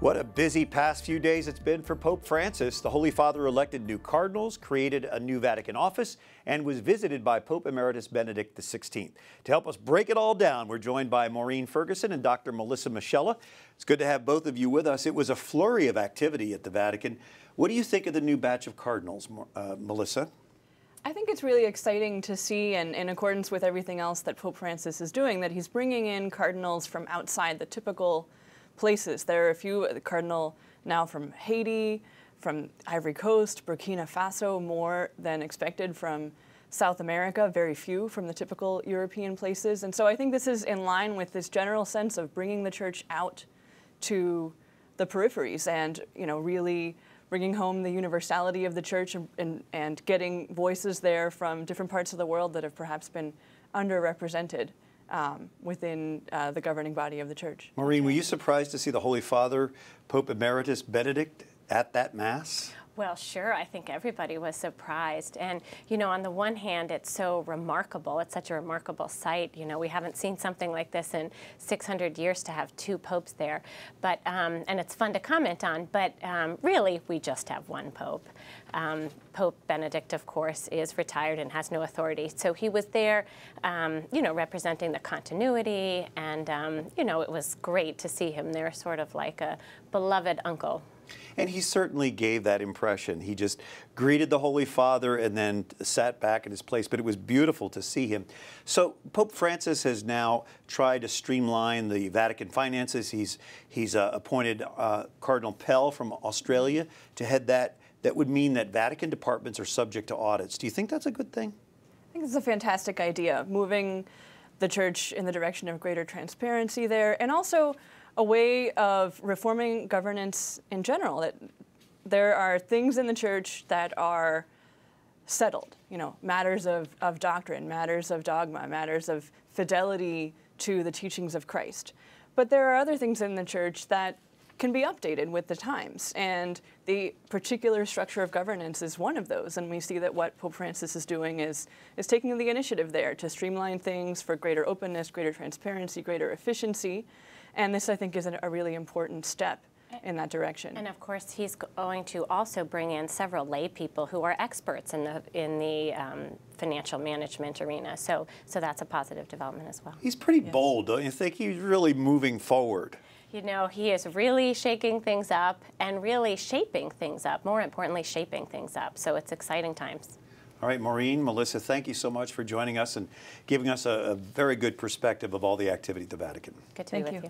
What a busy past few days it's been for Pope Francis. The Holy Father elected new cardinals, created a new Vatican office, and was visited by Pope Emeritus Benedict XVI. To help us break it all down, we're joined by Maureen Ferguson and Dr. Moschella. It's good to have both of you with us. It was a flurry of activity at the Vatican. What do you think of the new batch of cardinals, Melissa? I think it's really exciting to see, and in accordance with everything else that Pope Francis is doing, that he's bringing in cardinals from outside the typical places. There are a few, the cardinal now from Haiti, from Ivory Coast, Burkina Faso, more than expected from South America, very few from the typical European places. And so I think this is in line with this general sense of bringing the church out to the peripheries and, you know, really bringing home the universality of the church and getting voices there from different parts of the world that have perhaps been underrepresented within the governing body of the church. Maureen, were you surprised to see the Holy Father, Pope Emeritus Benedict, at that Mass? Well, sure. I think everybody was surprised. And, you know, on the one hand, it's so remarkable. It's such a remarkable sight. You know, we haven't seen something like this in 600 years to have two popes there. But, and it's fun to comment on, but really, we just have one pope. Pope Benedict, of course, is retired and has no authority. So he was there, you know, representing the continuity. And, you know, it was great to see him there, sort of like a beloved uncle. And he certainly gave that impression. He just greeted the Holy Father and then sat back in his place. But it was beautiful to see him. So Pope Francis has now tried to streamline the Vatican finances. He's appointed Cardinal Pell from Australia to head that. That would mean that Vatican departments are subject to audits. Do you think that's a good thing? I think it's a fantastic idea, moving the church in the direction of greater transparency there, and also a way of reforming governance in general. That there are things in the church that are settled, you know, matters of doctrine, matters of dogma, matters of fidelity to the teachings of Christ. But there are other things in the church that can be updated with the times, and the particular structure of governance is one of those. And we see that what Pope Francis is doing is taking the initiative there to streamline things for greater openness, greater transparency, greater efficiency. And this, I think, is a really important step in that direction. And of course, he's going to also bring in several lay people who are experts in the financial management arena. So that's a positive development as well. He's pretty bold, don't you think? He's really moving forward. You know, he is really shaking things up and really shaping things up, more importantly, shaping things up. So it's exciting times. All right, Maureen, Melissa, thank you so much for joining us and giving us a very good perspective of all the activity at the Vatican. Good to be with you.